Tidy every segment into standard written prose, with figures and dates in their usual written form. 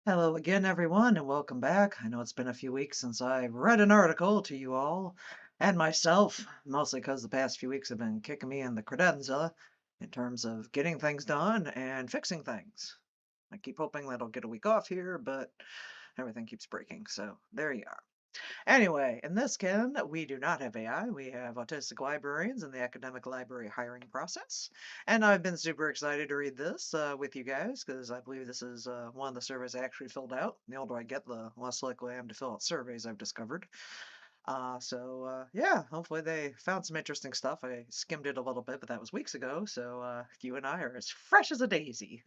Hello again, everyone, and welcome back. I know it's been a few weeks since I read an article to you all and myself, mostly because the past few weeks have been kicking me in the credenza in terms of getting things done and fixing things. I keep hoping that I'll get a week off here, but everything keeps breaking, so there you are. Anyway, in this Ken, we do not have AI. We have autistic librarians in the academic library hiring process. And I've been super excited to read this with you guys because I believe this is one of the surveys I actually filled out. The older I get, the less likely I am to fill out surveys, I've discovered. Yeah, hopefully they found some interesting stuff. I skimmed it a little bit, but that was weeks ago. So you and I are as fresh as a daisy.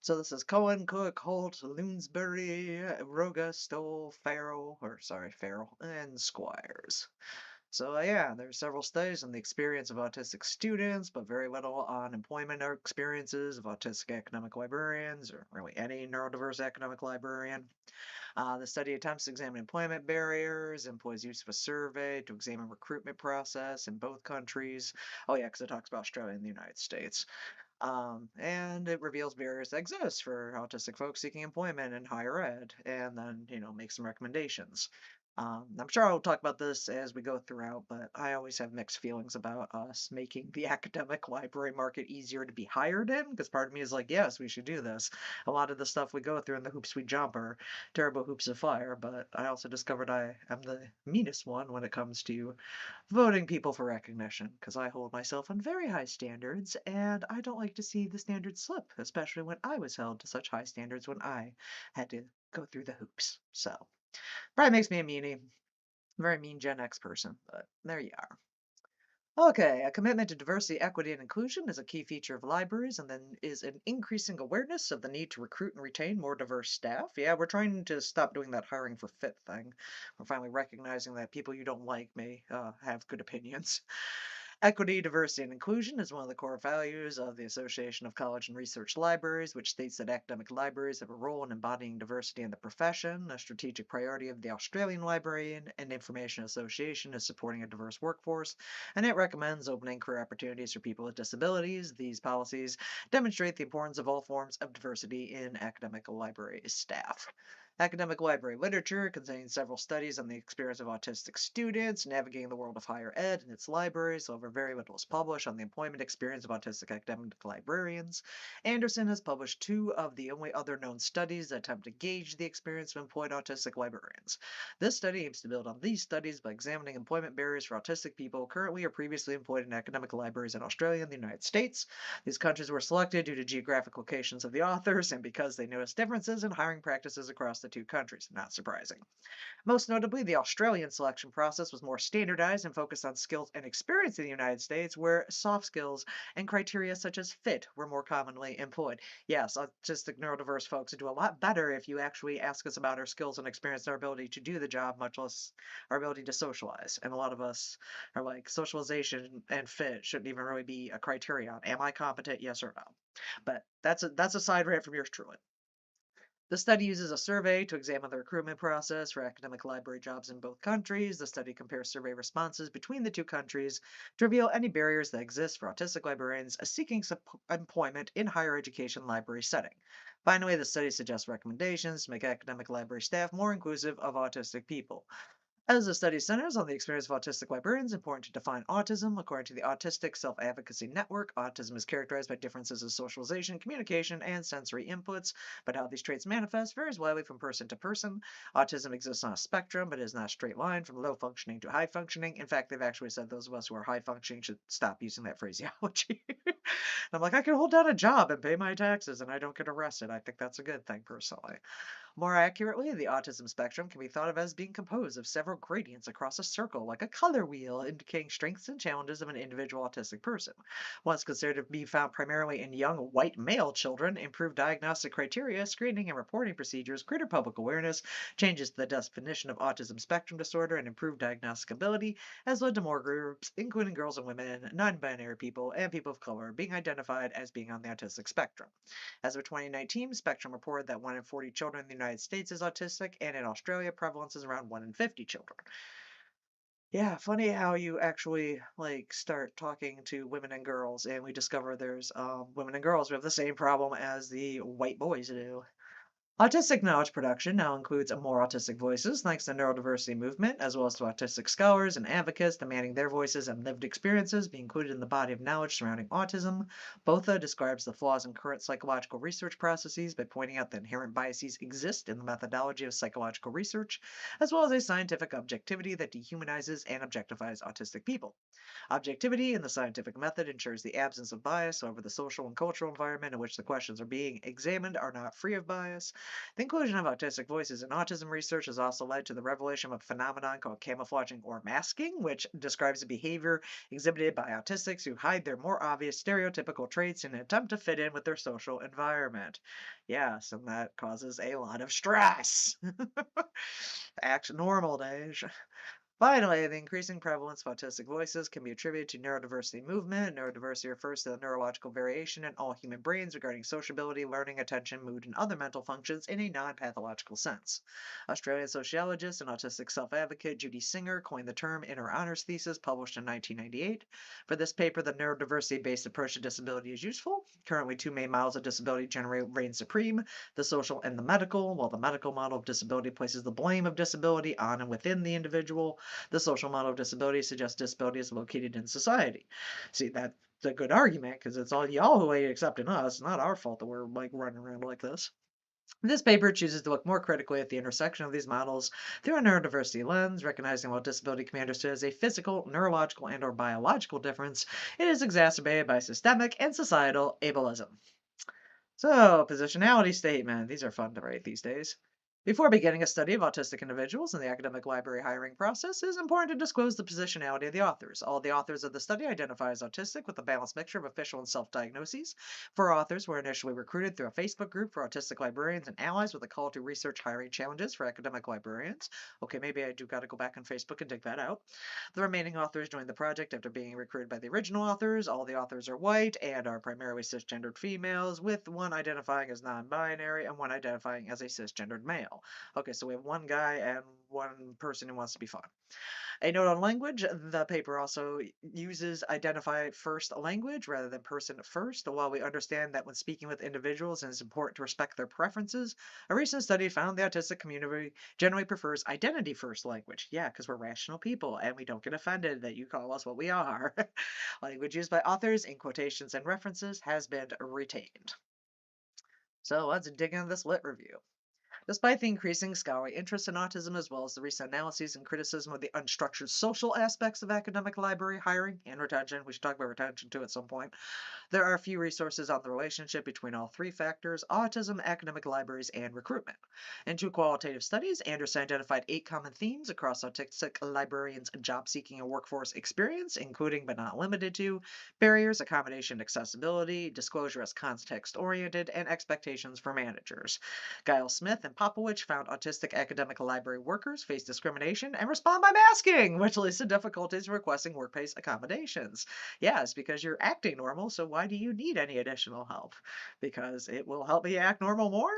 So this is Cohen, Cook, Holt, Loonsbury, Roga, Stoll, Farrell, and Squires. So yeah, there are several studies on the experience of autistic students, but very little on employment or experiences of autistic academic librarians, or really any neurodiverse academic librarian. The study attempts to examine employment barriers, employs use of a survey to examine recruitment process in both countries. Oh yeah, because it talks about Australia and the United States. And it reveals barriers that exist for autistic folks seeking employment in higher ed, and then, make some recommendations. I'm sure I'll talk about this as we go throughout, but I always have mixed feelings about us making the academic library market easier to be hired in, because part of me is like, yes, we should do this. A lot of the stuff we go through and the hoops we jump are terrible hoops of fire, but I also discovered I am the meanest one when it comes to voting people for recognition because I hold myself on very high standards and I don't like to see the standards slip, especially when I was held to such high standards when I had to go through the hoops. So, probably makes me a meanie. Very mean Gen X person, but there you are. Okay, a commitment to diversity, equity, and inclusion is a key feature of libraries, and then is an increasing awareness of the need to recruit and retain more diverse staff. Yeah, we're trying to stop doing that hiring for fit thing. We're finally recognizing that people you don't like may have good opinions. Equity, diversity, and inclusion is one of the core values of the Association of College and Research Libraries, which states that academic libraries have a role in embodying diversity in the profession. A strategic priority of the Australian Librarian and Information Association is supporting a diverse workforce, and it recommends opening career opportunities for people with disabilities. These policies demonstrate the importance of all forms of diversity in academic library staff. Academic library literature contains several studies on the experience of autistic students navigating the world of higher ed and its libraries. However, very little is published on the employment experience of autistic academic librarians. Anderson has published two of the only other known studies that attempt to gauge the experience of employed autistic librarians. This study aims to build on these studies by examining employment barriers for autistic people currently or previously employed in academic libraries in Australia and the United States. These countries were selected due to geographic locations of the authors and because they noticed differences in hiring practices across the two countries. Not surprising. Most notably, the Australian selection process was more standardized and focused on skills and experience in the United States, where soft skills and criteria such as fit were more commonly employed. Yes, autistic neurodiverse folks do a lot better if you actually ask us about our skills and experience and our ability to do the job, much less our ability to socialize. And a lot of us are like, socialization and fit shouldn't even really be a criterion. Am I competent? Yes or no? But that's a side rant from yours truly. The study uses a survey to examine the recruitment process for academic library jobs in both countries. The study compares survey responses between the two countries to reveal any barriers that exist for autistic librarians seeking employment in higher education library setting. Finally, the study suggests recommendations to make academic library staff more inclusive of autistic people. As the study centers on the experience of autistic librarians, it's important to define autism. According to the Autistic Self Advocacy Network, autism is characterized by differences in socialization, communication, and sensory inputs, but how these traits manifest varies widely from person to person. Autism exists on a spectrum, but is not a straight line from low functioning to high functioning. In fact, they've actually said those of us who are high functioning should stop using that phraseology. I'm like, I can hold down a job and pay my taxes and I don't get arrested. I think that's a good thing, personally. More accurately, the autism spectrum can be thought of as being composed of several gradients across a circle, like a color wheel, indicating strengths and challenges of an individual autistic person. Once considered to be found primarily in young white male children, improved diagnostic criteria, screening and reporting procedures, greater public awareness, changes to the definition of autism spectrum disorder, and improved diagnostic ability has led to more groups, including girls and women, non binary people, and people of color, being identified as being on the autistic spectrum. As of 2019, Spectrum reported that 1 in 40 children in the United States is autistic, and in Australia, prevalence is around 1 in 50 children. Yeah, funny how you actually like start talking to women and girls, and we discover there's women and girls who have the same problem as the white boys do. Autistic knowledge production now includes more autistic voices thanks to neurodiversity movement, as well as to autistic scholars and advocates demanding their voices and lived experiences be included in the body of knowledge surrounding autism. Botha describes the flaws in current psychological research processes by pointing out that inherent biases exist in the methodology of psychological research, as well as a scientific objectivity that dehumanizes and objectifies autistic people. Objectivity in the scientific method ensures the absence of bias, however, the social and cultural environment in which the questions are being examined are not free of bias. The inclusion of autistic voices in autism research has also led to the revelation of a phenomenon called camouflaging or masking, which describes the behavior exhibited by autistics who hide their more obvious stereotypical traits in an attempt to fit in with their social environment. Yes, and that causes a lot of stress. Act normal days. Finally, the increasing prevalence of autistic voices can be attributed to neurodiversity movement. Neurodiversity refers to the neurological variation in all human brains regarding sociability, learning, attention, mood, and other mental functions in a non pathological sense. Australian sociologist and autistic self advocate Judy Singer coined the term in her honors thesis published in 1998. For this paper, the neurodiversity based approach to disability is useful. Currently, two main models of disability generally reign supreme: the social and the medical. While the medical model of disability places the blame of disability on and within the individual, the social model of disability suggests disability is located in society. See, that's a good argument because it's all y'all who ain't accepting us. It's not our fault that we're like running around like this. This paper chooses to look more critically at the intersection of these models through a neurodiversity lens, recognizing while disability can be understood as a physical, neurological, and/or biological difference, it is exacerbated by systemic and societal ableism. So, positionality statement. These are fun to write these days. Before beginning a study of autistic individuals in the academic library hiring process, it is important to disclose the positionality of the authors. All the authors of the study identify as autistic with a balanced mixture of official and self diagnoses. Four authors were initially recruited through a Facebook group for autistic librarians and allies with a call to research hiring challenges for academic librarians. Okay, maybe I do got to go back on Facebook and dig that out. The remaining authors joined the project after being recruited by the original authors. All the authors are white and are primarily cisgendered females, with one identifying as non binary and one identifying as a cisgendered male. Okay, so we have one guy and one person who wants to be fun. A note on language: the paper also uses identify first language rather than person first. While we understand that when speaking with individuals it is important to respect their preferences, a recent study found the autistic community generally prefers identity first language. Yeah, because we're rational people and we don't get offended that you call us what we are. Language used by authors in quotations and references has been retained. So let's dig into this lit review. Despite the increasing scholarly interest in autism, as well as the recent analyses and criticism of the unstructured social aspects of academic library hiring and retention, we should talk about retention too at some point, there are few resources on the relationship between all three factors: autism, academic libraries, and recruitment. In two qualitative studies, Anderson identified 8 common themes across autistic librarians' job seeking and workforce experience, including but not limited to barriers, accommodation, accessibility, disclosure as context oriented, and expectations for managers. Giles Smith and Popowich found autistic academic library workers face discrimination and respond by masking, which leads to difficulties requesting workplace accommodations. Yes, because you're acting normal, so why do you need any additional help? Because it will help me act normal more?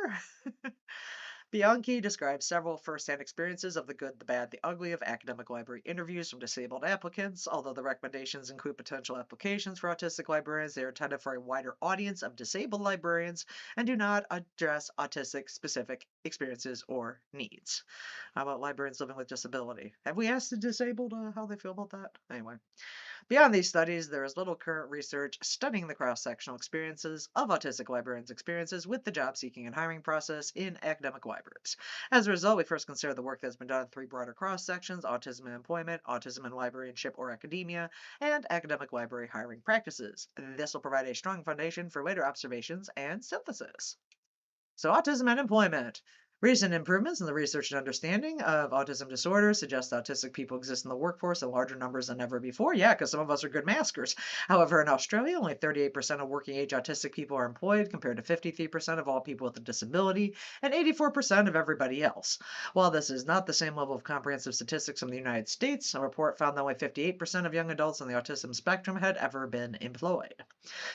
Bianchi describes several first-hand experiences of the good, the bad, the ugly of academic library interviews from disabled applicants. Although the recommendations include potential applications for autistic librarians, they are intended for a wider audience of disabled librarians and do not address autistic specific experiences or needs. How about librarians living with disability? Have we asked the disabled how they feel about that? Anyway. Beyond these studies, there is little current research studying the cross-sectional experiences of autistic librarians' experiences with the job seeking and hiring process in academic libraries. As a result, we first consider the work that has been done in three broader cross-sections: autism and employment, autism and librarianship or academia, and academic library hiring practices. This will provide a strong foundation for later observations and synthesis. So, autism and employment. Recent improvements in the research and understanding of autism disorder suggest autistic people exist in the workforce in larger numbers than ever before. Yeah, because some of us are good maskers. However, in Australia, only 38% of working age autistic people are employed, compared to 53% of all people with a disability and 84% of everybody else. While this is not the same level of comprehensive statistics from the United States, a report found that only 58% of young adults on the autism spectrum had ever been employed.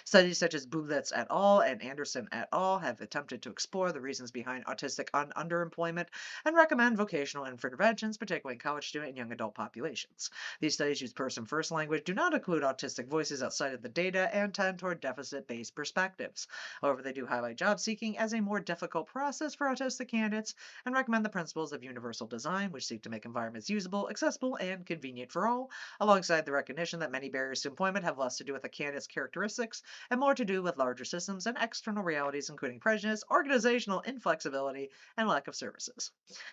Studies such as Bublitz et al. And Anderson et al. have attempted to explore the reasons behind autistic on underemployment and recommend vocational interventions, particularly in college student and young adult populations. These studies use person-first language, do not include autistic voices outside of the data, and tend toward deficit-based perspectives. However, they do highlight job seeking as a more difficult process for autistic candidates and recommend the principles of universal design, which seek to make environments usable, accessible, and convenient for all, alongside the recognition that many barriers to employment have less to do with a candidate's characteristics and more to do with larger systems and external realities, including prejudice, organizational inflexibility, and lack of services.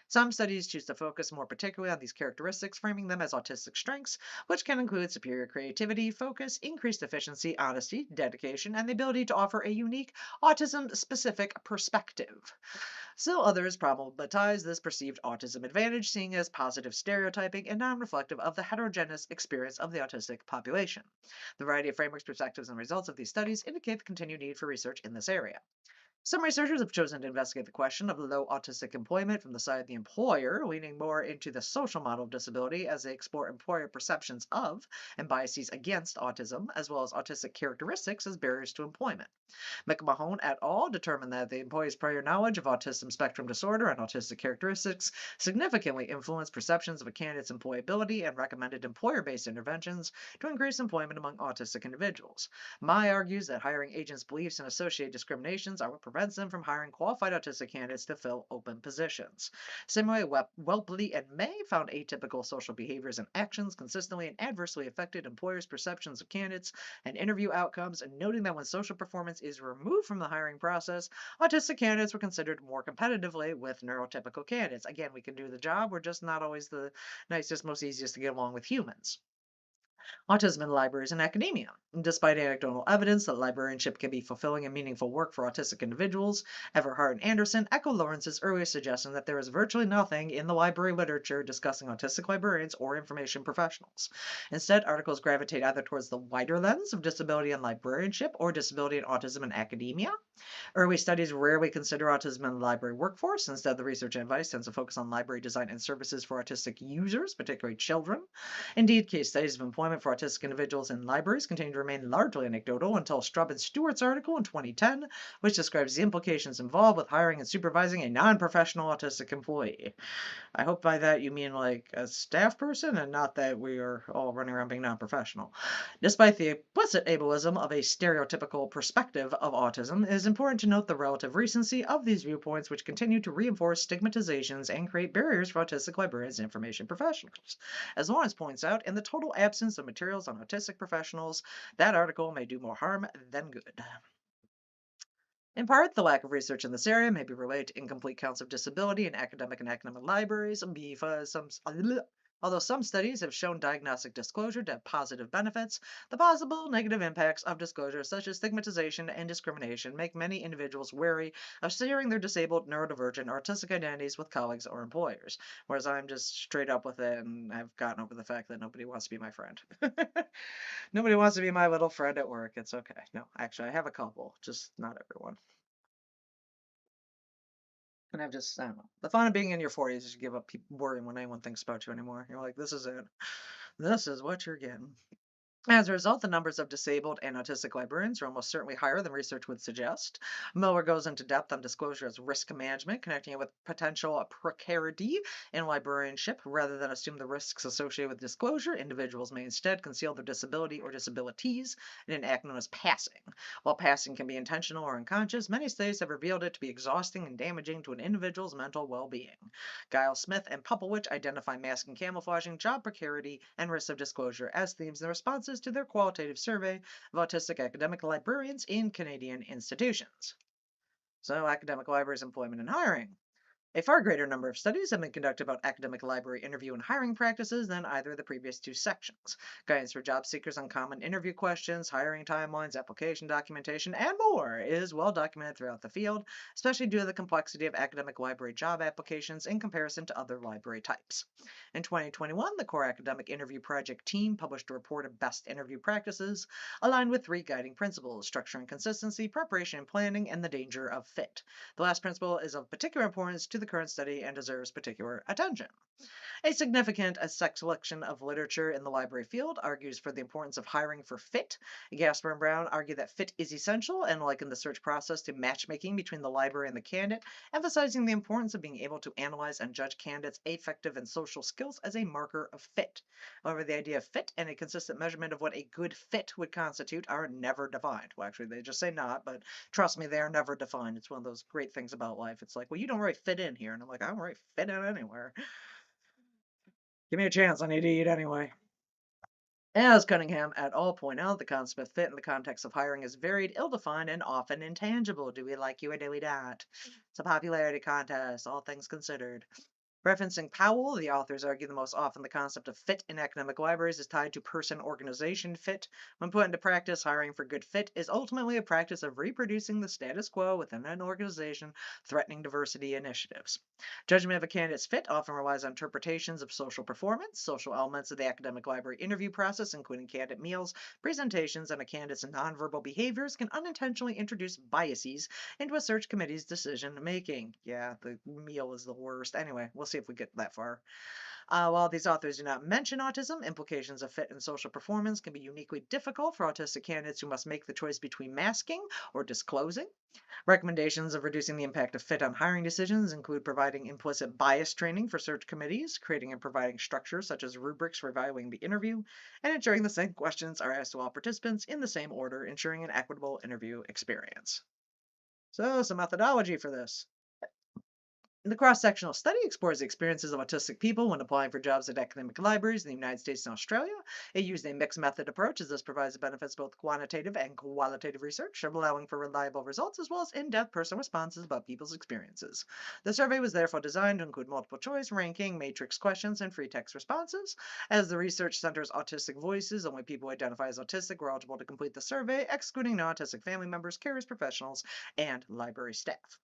Some studies choose to focus more particularly on these characteristics, framing them as autistic strengths, which can include superior creativity, focus, increased efficiency, honesty, dedication, and the ability to offer a unique autism specific perspective. Still, others problematize this perceived autism advantage, seeing as positive stereotyping and non reflective of the heterogeneous experience of the autistic population. The variety of frameworks, perspectives, and results of these studies indicate the continued need for research in this area. Some researchers have chosen to investigate the question of low autistic employment from the side of the employer, leaning more into the social model of disability as they explore employer perceptions of and biases against autism, as well as autistic characteristics as barriers to employment. McMahon et al. Determined that the employee's prior knowledge of autism spectrum disorder and autistic characteristics significantly influenced perceptions of a candidate's employability and recommended employer-based interventions to increase employment among autistic individuals. Mai argues that hiring agents' beliefs and associated discriminations are what prevents them from hiring qualified autistic candidates to fill open positions. Similarly, Whelpley and May found atypical social behaviors and actions consistently and adversely affected employers' perceptions of candidates and interview outcomes, and noting that when social performance is removed from the hiring process, autistic candidates were considered more competitively with neurotypical candidates. Again, we can do the job, we're just not always the nicest, most easiest to get along with humans. Autism in libraries and academia. Despite anecdotal evidence that librarianship can be fulfilling and meaningful work for autistic individuals, Everhart and Anderson echo Lawrence's earlier suggestion that there is virtually nothing in the library literature discussing autistic librarians or information professionals. Instead, articles gravitate either towards the wider lens of disability and librarianship or disability and autism in academia. Early studies rarely consider autism in the library workforce. Instead, the research advice tends to focus on library design and services for autistic users, particularly children. Indeed, case studies of employment for autistic individuals in libraries continue to remain largely anecdotal until Strubb and Stewart's article in 2010, which describes the implications involved with hiring and supervising a non-professional autistic employee. I hope by that you mean like a staff person and not that we are all running around being non-professional. Despite the implicit ableism of a stereotypical perspective of autism, it is important to note the relative recency of these viewpoints, which continue to reinforce stigmatizations and create barriers for autistic librarians and information professionals. As Lawrence points out, in the total absence of materials on autistic professionals, that article may do more harm than good. In part, the lack of research in this area may be related to incomplete counts of disability in academic libraries, because although some studies have shown diagnostic disclosure to have positive benefits, the possible negative impacts of disclosure, such as stigmatization and discrimination, make many individuals wary of sharing their disabled, neurodivergent, or autistic identities with colleagues or employers. Whereas I'm just straight up with it, and I've gotten over the fact that nobody wants to be my friend. Nobody wants to be my little friend at work. It's okay. No, actually, I have a couple, just not everyone. And I don't know. The fun of being in your 40s is you give up worrying when anyone thinks about you anymore. You're like, this is it. This is what you're getting. As a result, the numbers of disabled and autistic librarians are almost certainly higher than research would suggest. Miller goes into depth on disclosure as risk management, connecting it with potential precarity in librarianship. Rather than assume the risks associated with disclosure, individuals may instead conceal their disability or disabilities in an act known as passing. While passing can be intentional or unconscious, many studies have revealed it to be exhausting and damaging to an individual's mental well-being. Giles Smith and Popowich identify masking, camouflaging, job precarity, and risk of disclosure as themes in the responses to their qualitative survey of autistic academic librarians in Canadian institutions. So, academic libraries, employment, and hiring. A far greater number of studies have been conducted about academic library interview and hiring practices than either of the previous two sections. Guidance for job seekers on common interview questions, hiring timelines, application documentation, and more is well documented throughout the field, especially due to the complexity of academic library job applications in comparison to other library types. In 2021, the Core Academic Interview Project team published a report of best interview practices aligned with three guiding principles: structure and consistency, preparation and planning, and the danger of fit. The last principle is of particular importance to to the current study and deserves particular attention. A significant selection of literature in the library field argues for the importance of hiring for fit. Gasper and Brown argue that fit is essential and liken the search process to matchmaking between the library and the candidate, emphasizing the importance of being able to analyze and judge candidates' affective and social skills as a marker of fit. However, the idea of fit and a consistent measurement of what a good fit would constitute are never defined. Well, actually, they just say not, but trust me, they are never defined. It's one of those great things about life. It's like, well, you don't really fit in here. And I'm like, I don't really fit in anywhere. Give me a chance. I need to eat anyway. As Cunningham et al. Point out, the concept of fit in the context of hiring is varied, ill-defined, and often intangible. Do we like you or do we not? It's a popularity contest, all things considered. Referencing Powell, the authors argue the most often the concept of fit in academic libraries is tied to person-organization fit. When put into practice, hiring for good fit is ultimately a practice of reproducing the status quo within an organization, threatening diversity initiatives. Judgment of a candidate's fit often relies on interpretations of social performance, social elements of the academic library interview process, including candidate meals, presentations, and a candidate's nonverbal behaviors can unintentionally introduce biases into a search committee's decision making. Yeah, the meal is the worst. Anyway, we'll see if we get that far. While these authors do not mention autism, implications of fit and social performance can be uniquely difficult for autistic candidates who must make the choice between masking or disclosing. Recommendations of reducing the impact of fit on hiring decisions include providing implicit bias training for search committees, creating and providing structures such as rubrics for evaluating the interview, and ensuring the same questions are asked to all participants in the same order, ensuring an equitable interview experience. So, some methodology for this. The cross-sectional study explores the experiences of autistic people when applying for jobs at academic libraries in the United States and Australia. It used a mixed method approach as this provides benefits both quantitative and qualitative research, allowing for reliable results as well as in-depth personal responses about people's experiences. The survey was therefore designed to include multiple choice, ranking, matrix questions, and free text responses. As the research centers autistic voices, only people who identify as autistic were eligible to complete the survey, excluding non-autistic family members, carers, professionals, and library staff.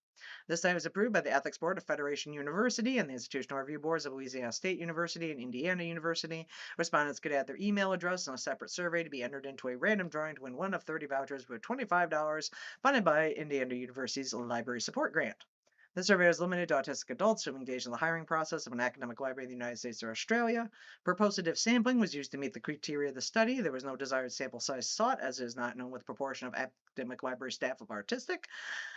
This study was approved by the Ethics Board of Federation University and the Institutional Review Boards of Louisiana State University and Indiana University. Respondents could add their email address on a separate survey to be entered into a random drawing to win one of 30 vouchers worth $25 funded by Indiana University's Library Support Grant. The survey was limited to autistic adults who engaged in the hiring process of an academic library in the United States or Australia. Purposive sampling was used to meet the criteria of the study. There was no desired sample size sought, as it is not known what the proportion of academic library staff of autistic.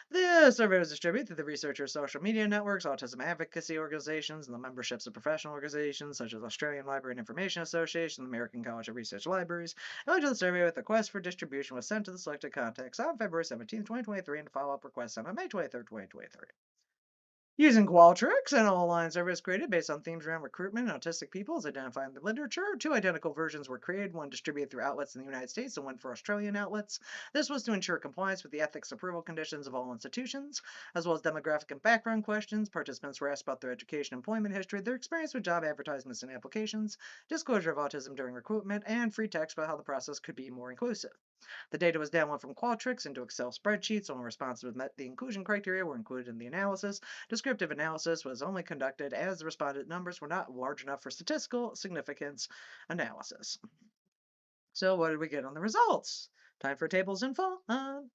The survey was distributed through the researchers' social media networks, autism advocacy organizations, and the memberships of professional organizations such as Australian Library and Information Association and the American College of Research Libraries. A link to the survey with the request for distribution was sent to the selected contacts on February 17, 2023, and follow-up requests sent on May 23, 2023. Using Qualtrics, an online service created based on themes around recruitment and autistic people as identified in the literature. Two identical versions were created, one distributed through outlets in the United States and one for Australian outlets. This was to ensure compliance with the ethics approval conditions of all institutions, as well as demographic and background questions. Participants were asked about their education, employment history, their experience with job advertisements and applications, disclosure of autism during recruitment, and free text about how the process could be more inclusive. The data was downloaded from Qualtrics into Excel spreadsheets. Only responses met the inclusion criteria were included in the analysis. Descriptive analysis was only conducted as the respondent numbers were not large enough for statistical significance analysis. So what did we get on the results? Time for tables and fun.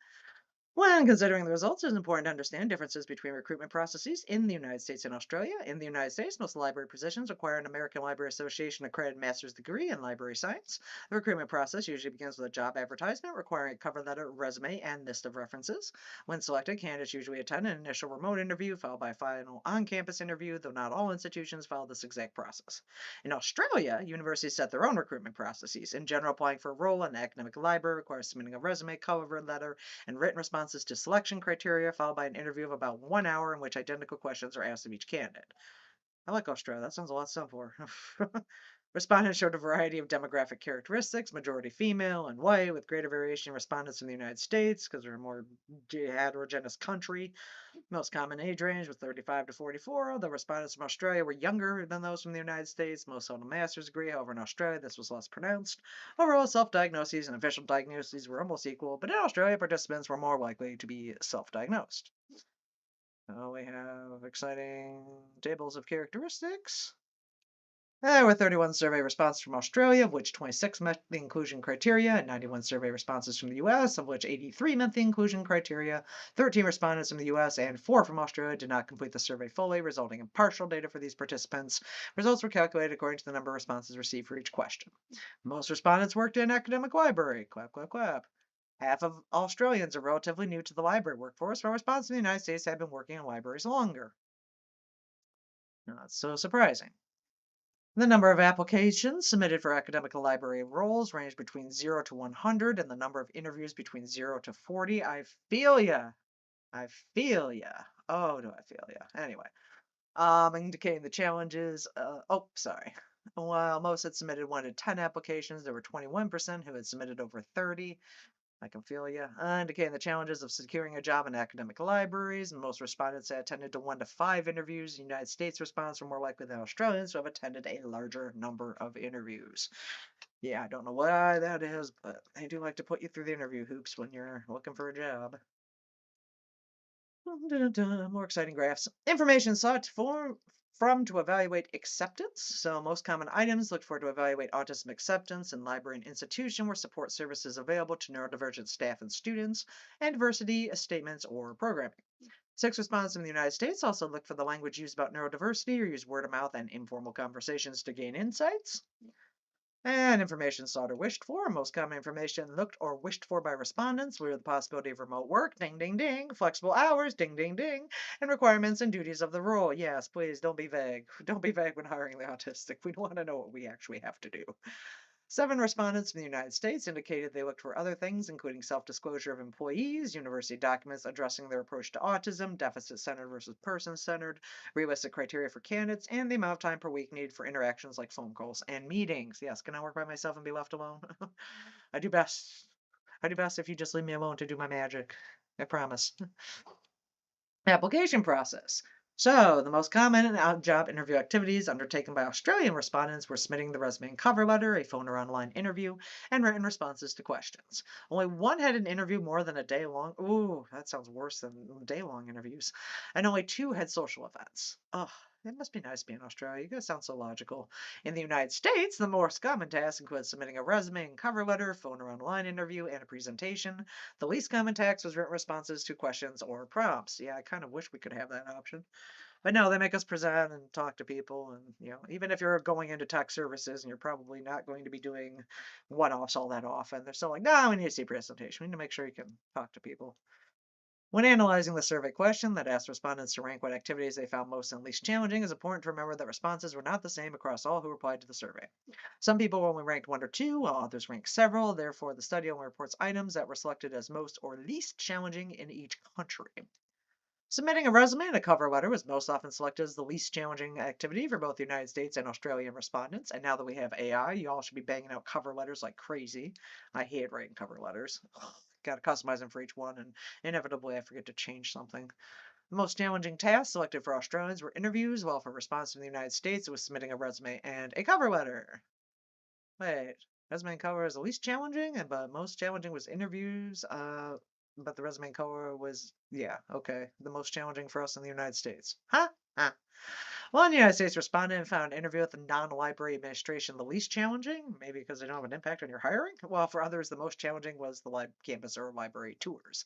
When considering the results, it is important to understand differences between recruitment processes in the United States and Australia. In the United States, most library positions require an American Library Association accredited master's degree in library science. The recruitment process usually begins with a job advertisement requiring a cover letter, resume, and list of references. When selected, candidates usually attend an initial remote interview followed by a final on-campus interview, though not all institutions follow this exact process. In Australia, universities set their own recruitment processes. In general, applying for a role in an academic library requires submitting a resume, cover letter, and written responses to selection criteria, followed by an interview of about 1 hour in which identical questions are asked of each candidate. I like Australia. That sounds a lot simpler. Respondents showed a variety of demographic characteristics, majority female and white, with greater variation in respondents in the United States because we're a more heterogeneous country. Most common age range was 35 to 44. The respondents from Australia were younger than those from the United States. Most held a master's degree. However, in Australia, this was less pronounced. Overall, self-diagnoses and official diagnoses were almost equal, but in Australia, participants were more likely to be self-diagnosed. We have exciting tables of characteristics. There were 31 survey responses from Australia, of which 26 met the inclusion criteria, and 91 survey responses from the US, of which 83 met the inclusion criteria. 13 respondents from the US and 4 from Australia did not complete the survey fully, resulting in partial data for these participants. Results were calculated according to the number of responses received for each question. Most respondents worked in academic library. Clap, clap, clap. Half of Australians are relatively new to the library workforce, while respondents in the United States have been working in libraries longer. Not so surprising. The number of applications submitted for academic library roles ranged between 0 to 100, and the number of interviews between 0 to 40. I feel ya. I feel ya. Oh, do I feel ya? Anyway, indicating the challenges. Oh, sorry. While most had submitted 1 to 10 applications, there were 21% who had submitted over 30. I can feel you. Indicating the challenges of securing a job in academic libraries. Most respondents had attended to 1 to 5 interviews. United States respondents were more likely than Australians to have attended a larger number of interviews. Yeah, I don't know why that is, but they do like to put you through the interview hoops when you're looking for a job. More exciting graphs. Information sought from to evaluate acceptance. So most common items looked for to evaluate autism acceptance in library and institution were support services available to neurodivergent staff and students, and diversity statements or programming. Six respondents in the United States also looked for the language used about neurodiversity or used word of mouth and informal conversations to gain insights. And information sought or wished for. Most common information looked or wished for by respondents were the possibility of remote work, ding ding ding, flexible hours, ding ding ding, and requirements and duties of the role. Yes, please don't be vague. Don't be vague when hiring the autistic. We want to know what we actually have to do. 7 respondents from the United States indicated they looked for other things, including self disclosure of employees, university documents addressing their approach to autism, deficit centered versus person centered, realistic criteria for candidates, and the amount of time per week needed for interactions like phone calls and meetings. Yes, can I work by myself and be left alone? I do best. I do best if you just leave me alone to do my magic. I promise. Application process. So, the most common job interview activities undertaken by Australian respondents were submitting the resume and cover letter, a phone or online interview, and written responses to questions. Only one had an interview more than a day long. Ooh, that sounds worse than day long interviews. And only 2 had social events. Oh, it must be nice being in Australia. You guys sound so logical. In the United States, the most common tasks include submitting a resume and cover letter, phone or online interview, and a presentation. The least common task was written responses to questions or prompts. Yeah, I kind of wish we could have that option. But no, they make us present and talk to people. And, even if you're going into tech services and you're probably not going to be doing one offs all that often, they're still like, no, we need to see presentation. We need to make sure you can talk to people. When analyzing the survey question that asked respondents to rank what activities they found most and least challenging, it's important to remember that responses were not the same across all who replied to the survey. Some people only ranked 1 or 2, while others ranked several. Therefore, the study only reports items that were selected as most or least challenging in each country. Submitting a resume and a cover letter was most often selected as the least challenging activity for both the United States and Australian respondents. And now that we have AI, you all should be banging out cover letters like crazy. I hate writing cover letters. Got to customize them for each one, and inevitably I forget to change something. The most challenging tasks selected for Australians were interviews, while for response from the United States, it was submitting a resume and a cover letter. Wait, resume and cover is the least challenging, but most challenging was interviews. But the resume and cover was, yeah, okay, the most challenging for us in the United States. Huh? Huh. One United States respondent found an interview with the non-library administration the least challenging, maybe because they don't have an impact on your hiring. While for others, the most challenging was the campus or library tours.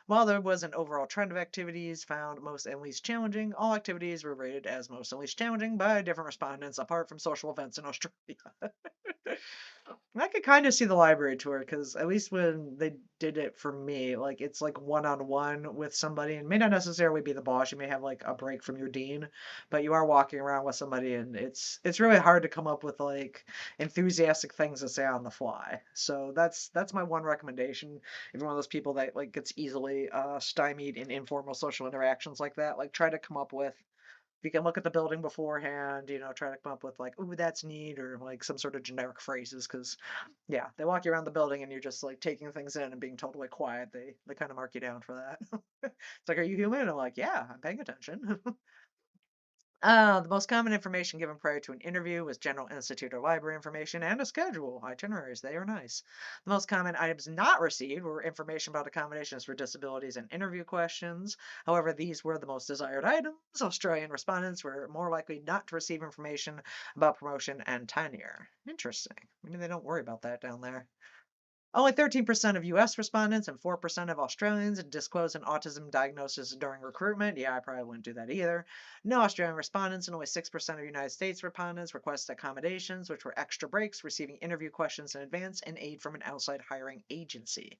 While there was an overall trend of activities found most and least challenging, all activities were rated as most and least challenging by different respondents, apart from social events in Australia. I could kind of see the library tour because at least when they did it for me, like it's like one-on-one with somebody, and may not necessarily be the boss. You may have like a break from your dean, but you are walking around with somebody, and it's really hard to come up with like enthusiastic things to say on the fly. So that's my one recommendation. If you're one of those people that like gets easily stymied in informal social interactions like that, like try to come up with, you can look at the building beforehand, try to come up with like, "Ooh, that's neat," or like some sort of generic phrases. Because, yeah, they walk you around the building and you're just like taking things in and being totally quiet. They kind of mark you down for that. It's like, "Are you human?" And I'm like, "Yeah, I'm paying attention." The most common information given prior to an interview was general institute or library information and a schedule. Itineraries, they are nice. The most common items not received were information about accommodations for disabilities and interview questions. However, these were the most desired items. Australian respondents were more likely not to receive information about promotion and tenure. Interesting. Maybe they don't worry about that down there. Only 13% of US respondents and 4% of Australians disclosed an autism diagnosis during recruitment. Yeah, I probably wouldn't do that either. No Australian respondents and only 6% of United States respondents requested accommodations, which were extra breaks, receiving interview questions in advance, and aid from an outside hiring agency.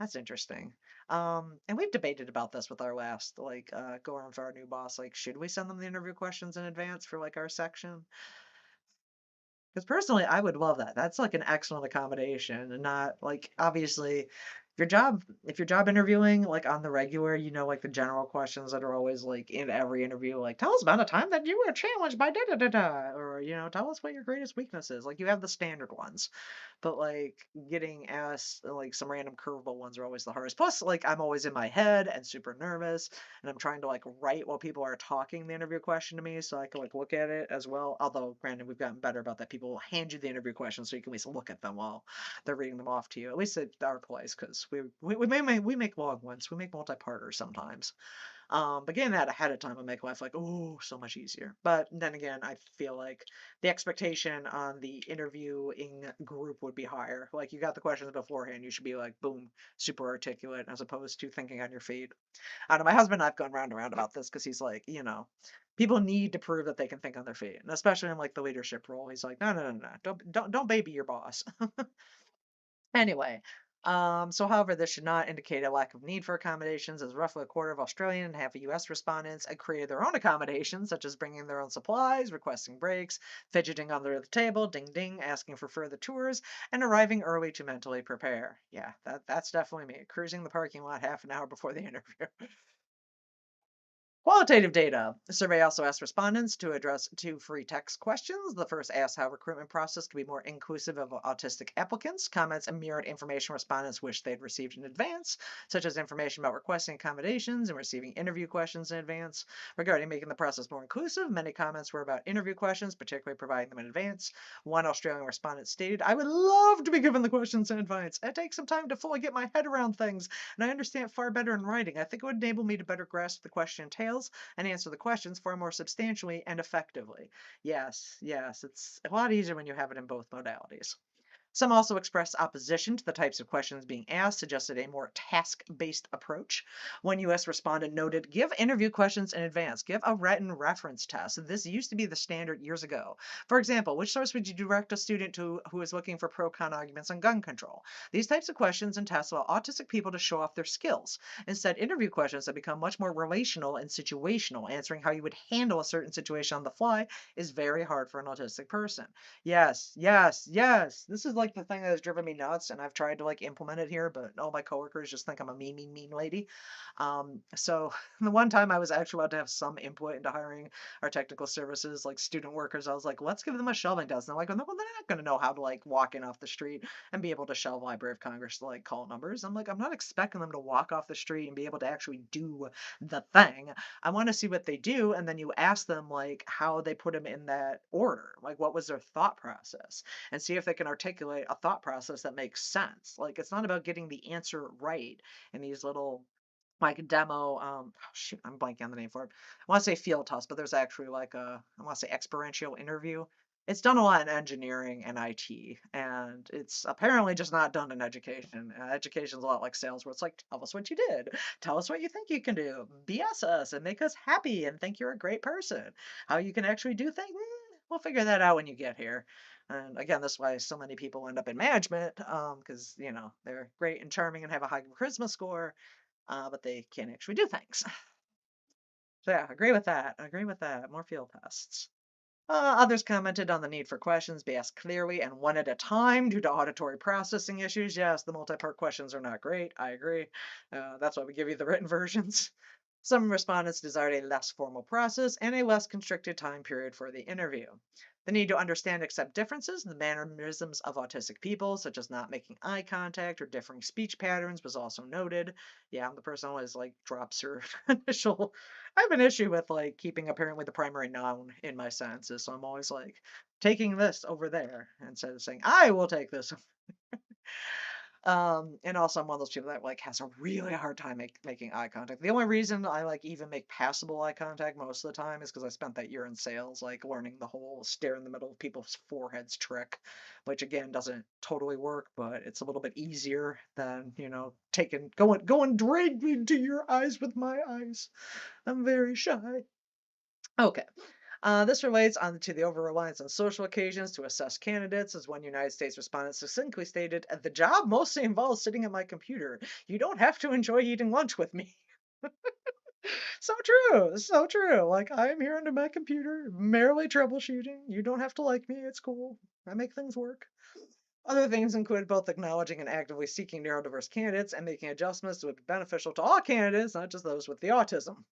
That's interesting. And we've debated about this with our last, go around for our new boss. Like, should we send them the interview questions in advance for like our section? Because personally, I would love that. That's like an excellent accommodation, and not like obviously, if you're job interviewing like on the regular, like the general questions that are always like in every interview, like tell us about a time that you were challenged by da da da da, or tell us what your greatest weakness is. Like you have the standard ones, but like getting asked like some random curveball ones are always the hardest. Plus, like I'm always in my head and super nervous, and I'm trying to like write while people are talking the interview question to me so I can like look at it as well. Although, granted, we've gotten better about that. People will hand you the interview questions so you can at least look at them while they're reading them off to you. At least at our place, because we make long ones. We make multi-parters sometimes. But getting that ahead of time would make life like, oh, so much easier. But then again, I feel like the expectation on the interviewing group would be higher. Like you got the questions beforehand, you should be like, boom, super articulate, as opposed to thinking on your feet. I know my husband and I've gone round and round about this because he's like, people need to prove that they can think on their feet, and especially in like the leadership role. He's like, no, no, no, no, don't baby your boss. Anyway, so however, this should not indicate a lack of need for accommodations, as roughly a quarter of Australian and half of US respondents had created their own accommodations, such as bringing their own supplies, requesting breaks, fidgeting under the table, ding ding, asking for further tours, and arriving early to mentally prepare. Yeah, that's definitely me. Cruising the parking lot half an hour before the interview. Qualitative data. The survey also asked respondents to address two free text questions. The first asked how recruitment process could be more inclusive of autistic applicants. Comments and mirrored information respondents wished they'd received in advance, such as information about requesting accommodations and receiving interview questions in advance. Regarding making the process more inclusive, many comments were about interview questions, particularly providing them in advance. One Australian respondent stated, I would love to be given the questions in advance. It takes some time to fully get my head around things, and I understand far better in writing. I think it would enable me to better grasp the question entails and answer the questions far more substantially and effectively. Yes, yes, it's a lot easier when you have it in both modalities. Some also expressed opposition to the types of questions being asked, suggested a more task based approach. One U.S. respondent noted, give interview questions in advance, give a written reference test. This used to be the standard years ago. For example, which source would you direct a student to who is looking for pro con arguments on gun control? These types of questions and tests allow autistic people to show off their skills. Instead, interview questions have become much more relational and situational. Answering how you would handle a certain situation on the fly is very hard for an autistic person. Yes, yes, yes. This is like the thing that has driven me nuts, and I've tried to like implement it here, but all my coworkers just think I'm a mean, mean, mean lady. So the one time I was actually allowed to have some input into hiring our technical services, like student workers, I was like, let's give them a shelving test. And they're like, well, they're not going to know how to like walk in off the street and be able to shelve Library of Congress to like call numbers. I'm like, I'm not expecting them to walk off the street and be able to actually do the thing. I want to see what they do, and then you ask them like how they put them in that order, like what was their thought process, and see if they can articulate a thought process that makes sense. Like it's not about getting the answer right in these little like demo shoot, I'm blanking on the name for it. I want to say field test, but there's actually like I want to say experiential interview. It's done a lot in engineering and IT, and it's apparently just not done in education. Education's a lot like sales, where it's like, tell us what you did, tell us what you think you can do, BS us and make us happy and think you're a great person. How you can actually do things, we'll figure that out when you get here. And again, that's why so many people end up in management, because they're great and charming and have a high charisma score, but they can't actually do things. So yeah, agree with that. Agree with that. More field tests. Others commented on the need for questions be asked clearly and one at a time due to auditory processing issues. Yes, the multi-part questions are not great. I agree. That's why we give you the written versions. Some respondents desired a less formal process and a less constricted time period for the interview. The need to understand and accept differences in the mannerisms of autistic people, such as not making eye contact or differing speech patterns, was also noted. Yeah, I'm the person who always like drops her initial. I have an issue with like keeping apparently the primary noun in my sentences, so I'm always like taking this over there instead of saying I will take this. And also I'm one of those people that like has a really hard time making eye contact. The only reason I like even make passable eye contact most of the time is because I spent that year in sales, like learning the whole stare in the middle of people's foreheads trick, which again doesn't totally work, but it's a little bit easier than, taking going directly into your eyes with my eyes. I'm very shy. Okay. This relates on to the over-reliance on social occasions to assess candidates, as one United States respondent succinctly stated, "The job mostly involves sitting at my computer. You don't have to enjoy eating lunch with me." So true, so true. Like, I'm here under my computer, merely troubleshooting. You don't have to like me, it's cool. I make things work. Other things include both acknowledging and actively seeking neurodiverse candidates and making adjustments that would be beneficial to all candidates, not just those with the autism.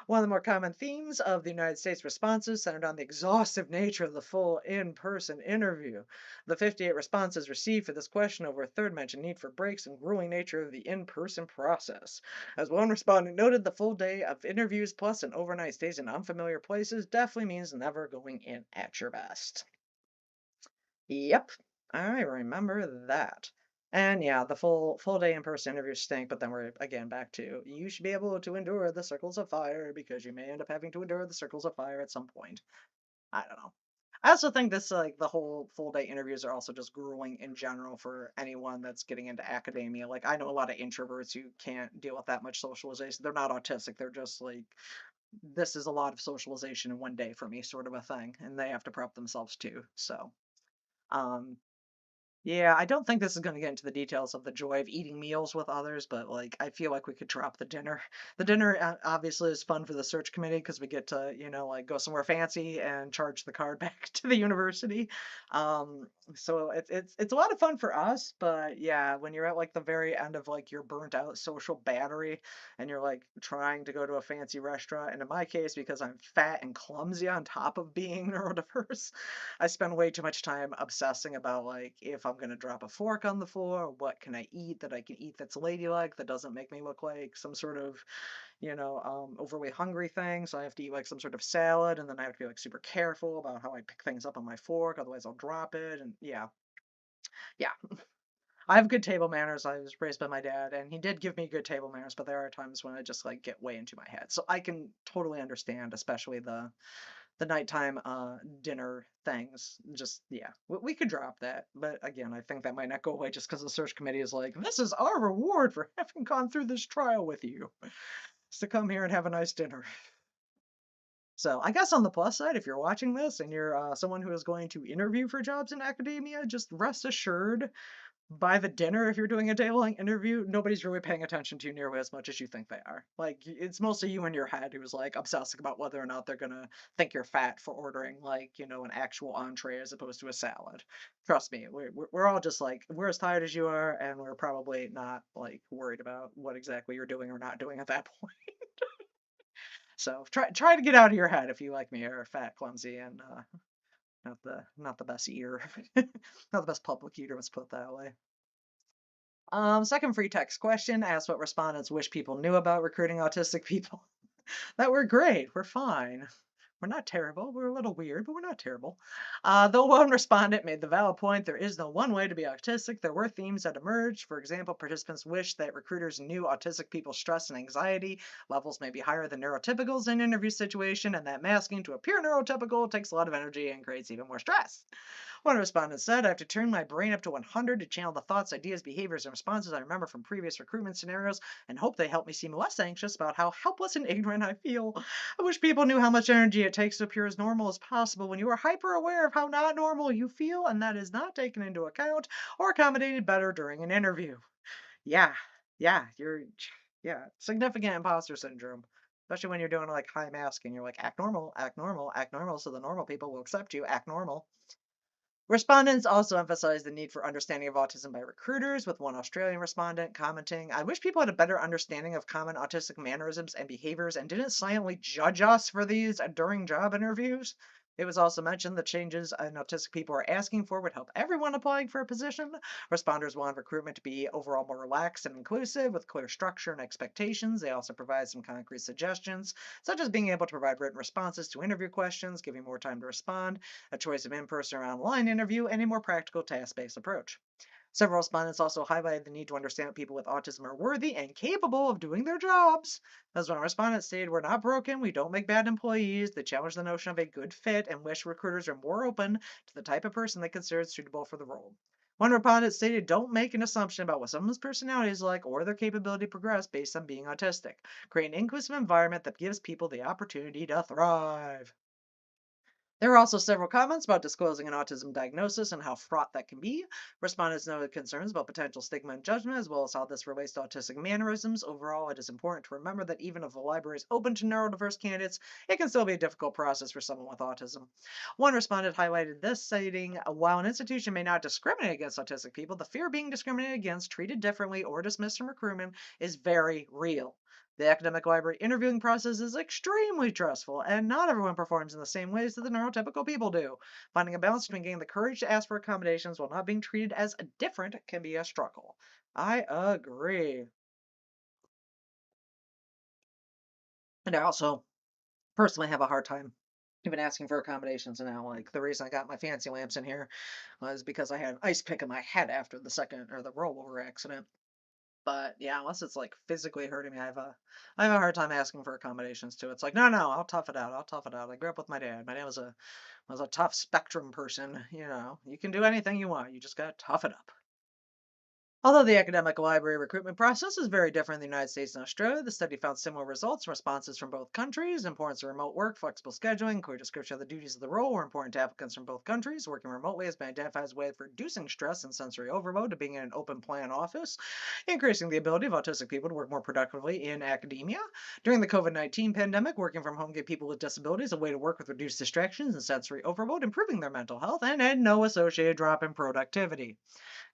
One of the more common themes of the United States responses centered on the exhaustive nature of the full in person interview. The 58 responses received for this question, over a third mentioned need for breaks and grueling nature of the in person process. As one respondent noted, the full day of interviews plus an overnight stays in unfamiliar places definitely means never going in at your best. Yep, I remember that. And yeah, the full day in-person interviews stink, but then we're again back to you should be able to endure the circles of fire because you may end up having to endure the circles of fire at some point. I don't know. I also think this like the whole full day interviews are also just grueling in general for anyone that's getting into academia. Like I know a lot of introverts who can't deal with that much socialization. They're not autistic. They're just like this is a lot of socialization in one day for me, sort of a thing, and they have to prep themselves too. So um, yeah, I don't think this is going to get into the details of the joy of eating meals with others, but like I feel like we could drop the dinner. The dinner obviously is fun for the search committee because we get to, like go somewhere fancy and charge the card back to the university. Um, so it's a lot of fun for us, but yeah, when you're at like the very end of like your burnt out social battery and you're like trying to go to a fancy restaurant, and in my case, because I'm fat and clumsy on top of being neurodiverse, I spend way too much time obsessing about like if I'm gonna drop a fork on the floor, what can I eat that I can eat that's ladylike that doesn't make me look like some sort of, overly hungry thing. So I have to eat like some sort of salad, and then I have to be like super careful about how I pick things up on my fork, otherwise I'll drop it. And yeah, yeah. I have good table manners. I was raised by my dad, and he did give me good table manners, but there are times when I just like get way into my head. So I can totally understand, especially the nighttime dinner things. Just yeah, we could drop that, but again, I think that might not go away just because the search committee is like, this is our reward for having gone through this trial with you, is to come here and have a nice dinner. So I guess on the plus side, if you're watching this and you're someone who is going to interview for jobs in academia, just rest assured by the dinner, if you're doing a day-long interview, nobody's really paying attention to you nearly as much as you think they are. Like, it's mostly you in your head who's like obsessing about whether or not they're gonna think you're fat for ordering like, an actual entree as opposed to a salad. Trust me, we're all just like we're as tired as you are, and we're probably not like worried about what exactly you're doing or not doing at that point. So try to get out of your head if you like me are fat, clumsy, and not the best eater, not the best public eater. Let's put it that way. Second free text question asks what respondents wish people knew about recruiting autistic people. That we're great, we're fine. We're not terrible. We're a little weird, but we're not terrible. Though one respondent made the valid point, there is no one way to be autistic. There were themes that emerged. For example, participants wished that recruiters knew autistic people's stress and anxiety levels may be higher than neurotypicals in an interview situation, and that masking to appear neurotypical takes a lot of energy and creates even more stress. One respondent said, I have to turn my brain up to 100 to channel the thoughts, ideas, behaviors, and responses I remember from previous recruitment scenarios and hope they help me seem less anxious about how helpless and ignorant I feel. I wish people knew how much energy it takes to appear as normal as possible when you are hyper aware of how not normal you feel and that is not taken into account or accommodated better during an interview. Yeah, yeah, yeah, significant imposter syndrome. Especially when you're doing like high mask and you're like, act normal, act normal, act normal, so the normal people will accept you, act normal. Respondents also emphasized the need for understanding of autism by recruiters, with one Australian respondent commenting, I wish people had a better understanding of common autistic mannerisms and behaviors and didn't silently judge us for these during job interviews. It was also mentioned the changes autistic people are asking for would help everyone applying for a position. Responders want recruitment to be overall more relaxed and inclusive with clear structure and expectations. They also provide some concrete suggestions, such as being able to provide written responses to interview questions, giving more time to respond, a choice of in person or online interview, and a more practical task based approach. Several respondents also highlighted the need to understand that people with autism are worthy and capable of doing their jobs. As one respondent stated, we're not broken, we don't make bad employees. They challenge the notion of a good fit and wish recruiters are more open to the type of person they consider suitable for the role. One respondent stated, don't make an assumption about what someone's personality is like or their capability to progress based on being autistic. Create an inclusive environment that gives people the opportunity to thrive. There were also several comments about disclosing an autism diagnosis and how fraught that can be. Respondents noted concerns about potential stigma and judgment, as well as how this relates to autistic mannerisms. Overall, it is important to remember that even if the library is open to neurodiverse candidates, it can still be a difficult process for someone with autism. One respondent highlighted this, stating, while an institution may not discriminate against autistic people, the fear of being discriminated against, treated differently, or dismissed from recruitment is very real. The academic library interviewing process is extremely stressful, and not everyone performs in the same ways that the neurotypical people do. Finding a balance between getting the courage to ask for accommodations while not being treated as different can be a struggle. I agree. And I also personally have a hard time even asking for accommodations now. Like the reason I got my fancy lamps in here was because I had an ice pick in my head after the second or the rollover accident. But yeah, unless it's like physically hurting me, I have a hard time asking for accommodations too. It's like, no, no, I'll tough it out. I'll tough it out. I grew up with my dad. My dad was a tough spectrum person. You can do anything you want. You just gotta tough it up. Although the academic library recruitment process is very different in the United States and Australia, the study found similar results and responses from both countries. Importance of remote work, flexible scheduling, clear description of the duties of the role were important to applicants from both countries. Working remotely has been identified as a way for reducing stress and sensory overload to being in an open plan office, increasing the ability of autistic people to work more productively in academia. During the COVID-19 pandemic, working from home gave people with disabilities a way to work with reduced distractions and sensory overload, improving their mental health and had no associated drop in productivity.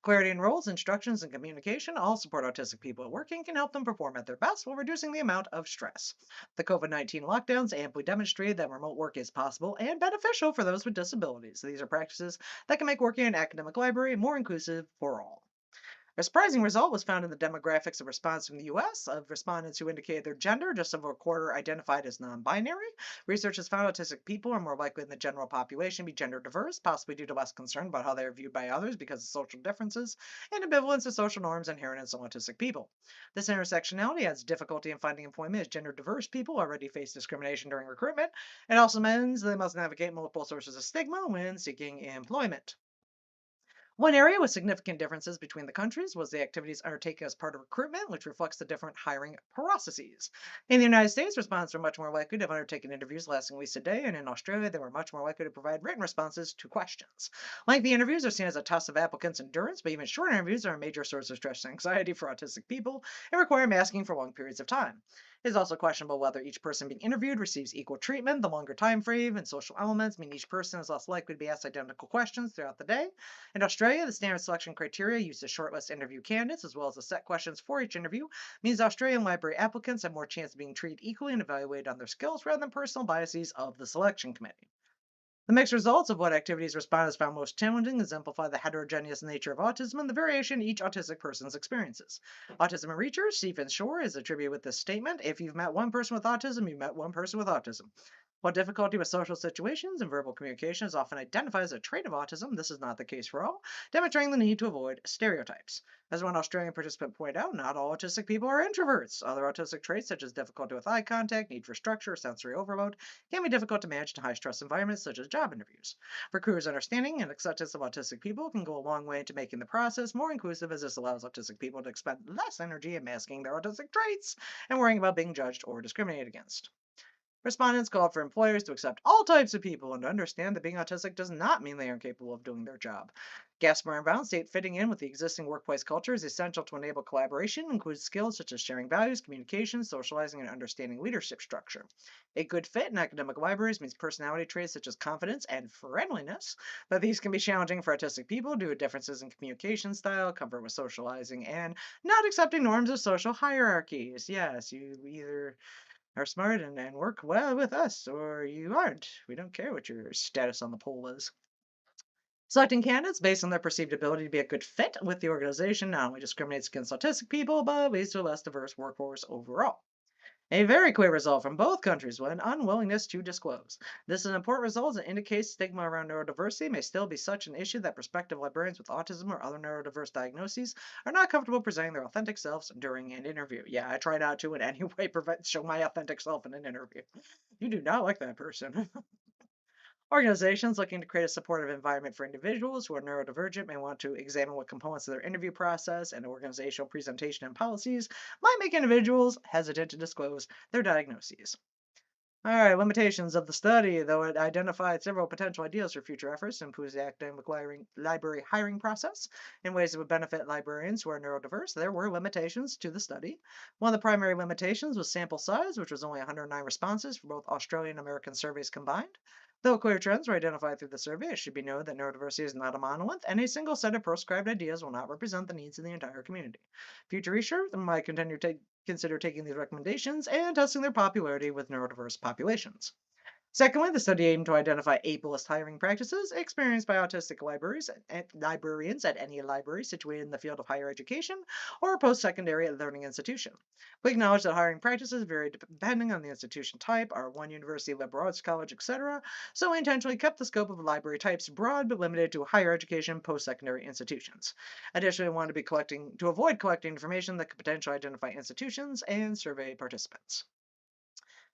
Clarity in roles, instructions, and communication all support autistic people at work and can help them perform at their best while reducing the amount of stress. The COVID-19 lockdowns amply demonstrated that remote work is possible and beneficial for those with disabilities. These are practices that can make working in an academic library more inclusive for all. A surprising result was found in the demographics of response from the US of respondents who indicated their gender, just over a quarter identified as non binary. Research has found autistic people are more likely than the general population to be gender diverse, possibly due to less concern about how they are viewed by others because of social differences and ambivalence of social norms inherent in some autistic people. This intersectionality adds difficulty in finding employment as gender diverse people already face discrimination during recruitment. It also means they must navigate multiple sources of stigma when seeking employment. One area with significant differences between the countries was the activities undertaken as part of recruitment, which reflects the different hiring processes. In the United States, respondents were much more likely to have undertaken interviews lasting at least a day, and in Australia, they were much more likely to provide written responses to questions. Lengthy interviews are seen as a test of applicants' endurance, but even short interviews are a major source of stress and anxiety for autistic people and require masking for long periods of time. It is also questionable whether each person being interviewed receives equal treatment. The longer time frame and social elements mean each person is less likely to be asked identical questions throughout the day. In Australia, the standard selection criteria used to shortlist interview candidates, as well as the set questions for each interview, means Australian library applicants have more chance of being treated equally and evaluated on their skills rather than personal biases of the selection committee. The mixed results of what activities respondents found most challenging exemplify the heterogeneous nature of autism and the variation in each autistic person's experiences. Autism researcher Stephen Shore is attributed with this statement: if you've met one person with autism, you've met one person with autism. While difficulty with social situations and verbal communication is often identified as a trait of autism, this is not the case for all, demonstrating the need to avoid stereotypes. As one Australian participant pointed out, not all autistic people are introverts. Other autistic traits, such as difficulty with eye contact, need for structure, or sensory overload, can be difficult to manage in high stress environments such as job interviews. Recruiters' understanding and acceptance of autistic people can go a long way to making the process more inclusive, as this allows autistic people to expend less energy in masking their autistic traits and worrying about being judged or discriminated against. Respondents called for employers to accept all types of people and to understand that being autistic does not mean they are incapable of doing their job. Gasper and Brown state fitting in with the existing workplace culture is essential to enable collaboration, includes skills such as sharing values, communication, socializing, and understanding leadership structure. A good fit in academic libraries means personality traits such as confidence and friendliness, but these can be challenging for autistic people due to differences in communication style, comfort with socializing, and not accepting norms of social hierarchies. Yes, you either are smart and work well with us, or you aren't. We don't care what your status on the poll is. Selecting candidates based on their perceived ability to be a good fit with the organization not only discriminates against autistic people, but leads to a less diverse workforce overall. A very clear result from both countries was an unwillingness to disclose. This is an important result and indicates stigma around neurodiversity may still be such an issue that prospective librarians with autism or other neurodiverse diagnoses are not comfortable presenting their authentic selves during an interview. Yeah, I try not to in any way show my authentic self in an interview. You do not like that person. Organizations looking to create a supportive environment for individuals who are neurodivergent may want to examine what components of their interview process and organizational presentation and policies might make individuals hesitant to disclose their diagnoses. All right, limitations of the study. Though it identified several potential ideas for future efforts to improve the academic library hiring process in ways that would benefit librarians who are neurodiverse, there were limitations to the study. One of the primary limitations was sample size, which was only 109 responses for both Australian and American surveys combined. Though clear trends were identified through the survey, it should be noted that neurodiversity is not a monolith, and a single set of prescribed ideas will not represent the needs of the entire community. Future research might continue to consider taking these recommendations and testing their popularity with neurodiverse populations. Secondly, the study aimed to identify ableist hiring practices experienced by autistic librarians at any library situated in the field of higher education or post-secondary learning institution. We acknowledge that hiring practices vary depending on the institution type, our one university, liberal arts college, etc., so we intentionally kept the scope of library types broad but limited to higher education post-secondary institutions. Additionally, we wanted to avoid collecting information that could potentially identify institutions and survey participants.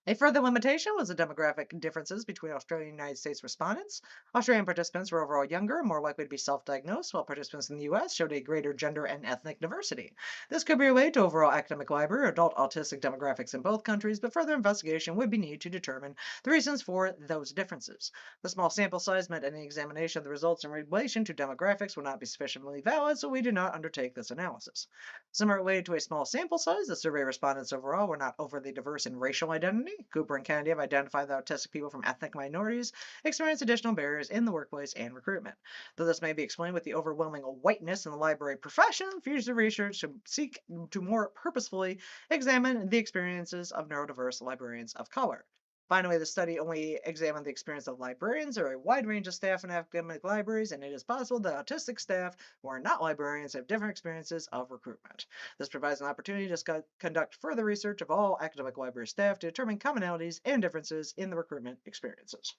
A further limitation was the demographic differences between Australian and United States respondents. Australian participants were overall younger and more likely to be self diagnosed, while participants in the US showed a greater gender and ethnic diversity. This could be related to overall academic library or adult autistic demographics in both countries, but further investigation would be needed to determine the reasons for those differences. The small sample size meant any examination of the results in relation to demographics would not be sufficiently valid, so we did not undertake this analysis. Similarly to a small sample size, the survey respondents overall were not overly diverse in racial identity. Cooper and Kennedy have identified that autistic people from ethnic minorities experience additional barriers in the workplace and recruitment. Though this may be explained with the overwhelming whiteness in the library profession, future research should seek to more purposefully examine the experiences of neurodiverse librarians of color. Finally, the study only examined the experience of librarians or a wide range of staff in academic libraries, and it is possible that autistic staff who are not librarians have different experiences of recruitment. This provides an opportunity to conduct further research of all academic library staff to determine commonalities and differences in the recruitment experiences.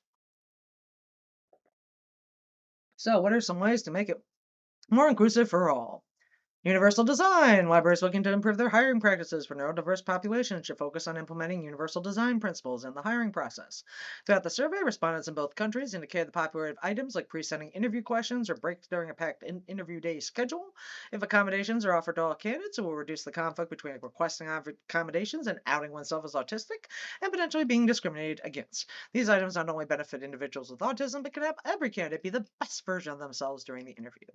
So, what are some ways to make it more inclusive for all? Universal design. Libraries looking to improve their hiring practices for neurodiverse populations should focus on implementing universal design principles in the hiring process. Throughout the survey, respondents in both countries indicated the popularity of items like pre-sending interview questions or breaks during a packed interview day schedule. If accommodations are offered to all candidates, it will reduce the conflict between requesting accommodations and outing oneself as autistic and potentially being discriminated against. These items not only benefit individuals with autism, but can help every candidate be the best version of themselves during the interview.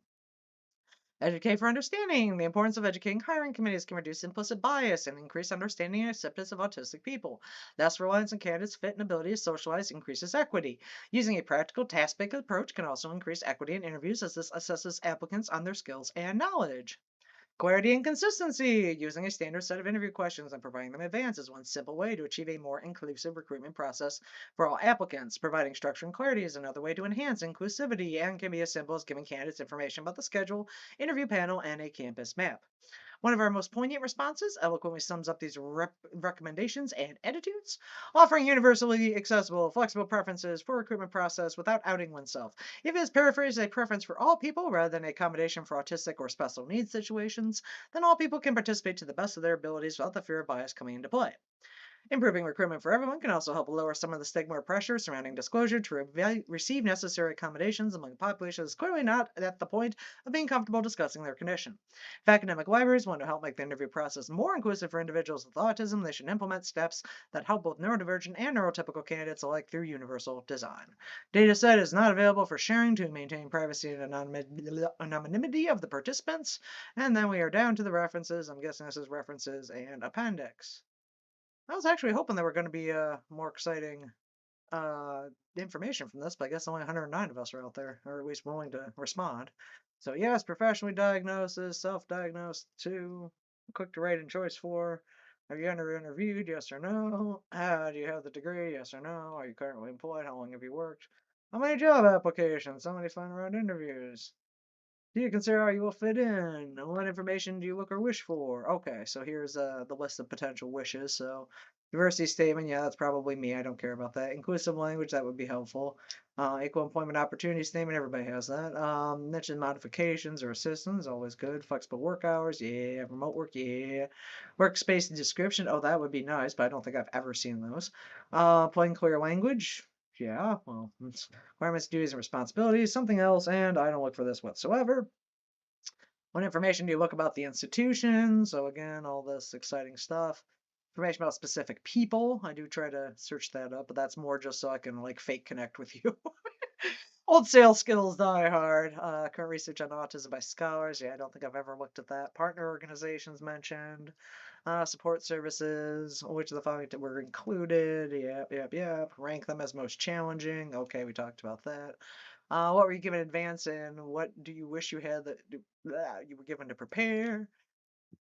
Educate for understanding. The importance of educating hiring committees can reduce implicit bias and increase understanding and acceptance of autistic people. Thus, reliance on candidates' fit and ability to socialize increases equity. Using a practical task-based approach can also increase equity in interviews as this assesses applicants on their skills and knowledge. Clarity and consistency. Using a standard set of interview questions and providing them in advance is one simple way to achieve a more inclusive recruitment process for all applicants. Providing structure and clarity is another way to enhance inclusivity and can be as simple as giving candidates information about the schedule, interview panel, and a campus map. One of our most poignant responses eloquently sums up these recommendations and attitudes, offering universally accessible, flexible preferences for recruitment process without outing oneself. If it is paraphrased as a preference for all people rather than a accommodation for autistic or special needs situations, then all people can participate to the best of their abilities without the fear of bias coming into play. Improving recruitment for everyone can also help lower some of the stigma or pressure surrounding disclosure to receive necessary accommodations among a population that is clearly not at the point of being comfortable discussing their condition. If academic libraries want to help make the interview process more inclusive for individuals with autism, they should implement steps that help both neurodivergent and neurotypical candidates alike through universal design. Data set is not available for sharing to maintain privacy and anonymity of the participants. And then we are down to the references. I'm guessing this is references and appendix. I was actually hoping there were going to be more exciting uh, information from this, but I guess only 109 of us are out there, or at least willing to respond. So yes, professionally diagnosis, self-diagnosed two, quick to write in choice four. Have you ever interviewed? Yes or no? Do you have the degree? Yes or no? Are you currently employed? How long have you worked? How many job applications? How many final round interviews? Do you consider how you will fit in? And what information do you look or wish for? Okay, so here's the list of potential wishes. So, diversity statement, yeah, that's probably me. I don't care about that. Inclusive language, that would be helpful. Equal employment opportunity statement, everybody has that. Mention modifications or assistance, always good. Flexible work hours, yeah. Remote work, yeah. Workspace description, oh, that would be nice, but I don't think I've ever seen those. Plain clear language, yeah, well, requirements, duties, and responsibilities, something else, and I don't look for this whatsoever. What information do you look about the institution? So again, all this exciting stuff. Information about specific people. I do try to search that up, but that's more just so I can like fake connect with you. Old sales skills die hard. Current research on autism by scholars. Yeah, I don't think I've ever looked at that. Partner organizations mentioned. Support services. Which of the following were included? Yep, yep, yep. Rank them as most challenging. Okay, we talked about that. What were you given advance and what do you wish you had that you were given to prepare?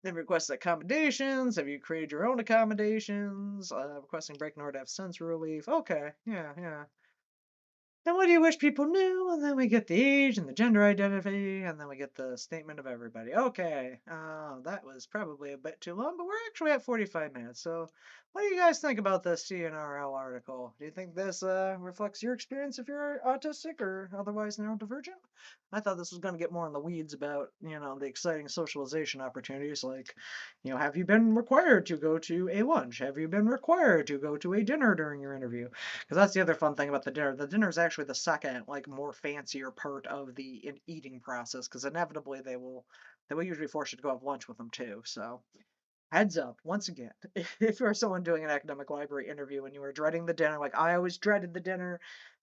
Then requested accommodations. Have you created your own accommodations? Requesting break in order to have sensory relief. Okay, yeah, yeah. And what do you wish people knew? And then we get the age and the gender identity, and then we get the statement of everybody. Okay, that was probably a bit too long, but we're actually at 45 minutes. So, what do you guys think about this CNRL article? Do you think this reflects your experience if you're autistic or otherwise neurodivergent? I thought this was going to get more in the weeds about, the exciting socialization opportunities, like, have you been required to go to a lunch? Have you been required to go to a dinner during your interview? Because that's the other fun thing about the dinner. The dinner is actually the second, like, more fancier part of the eating process. Because inevitably they will usually force you to go have lunch with them too. So heads up, once again, if you're someone doing an academic library interview and you are dreading the dinner, like I always dreaded the dinner,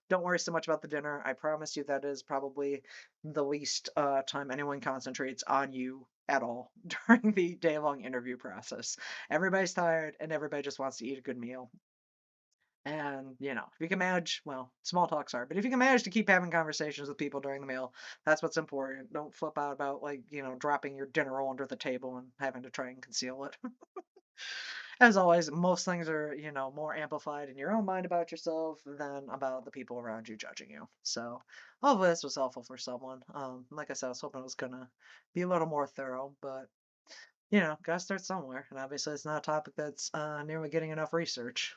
don't worry so much about the dinner. I promise you that is probably the least time anyone concentrates on you at all during the day-long interview process. Everybody's tired and everybody just wants to eat a good meal. And, if you can manage, well, small talk's hard, but if you can manage to keep having conversations with people during the meal, that's what's important. Don't flip out about, like, dropping your dinner roll under the table and having to try and conceal it. As always, most things are, more amplified in your own mind about yourself than about the people around you judging you. So, hopefully this was helpful for someone. Like I said, I was hoping it was gonna be a little more thorough, but, gotta start somewhere. And obviously, it's not a topic that's nearly getting enough research.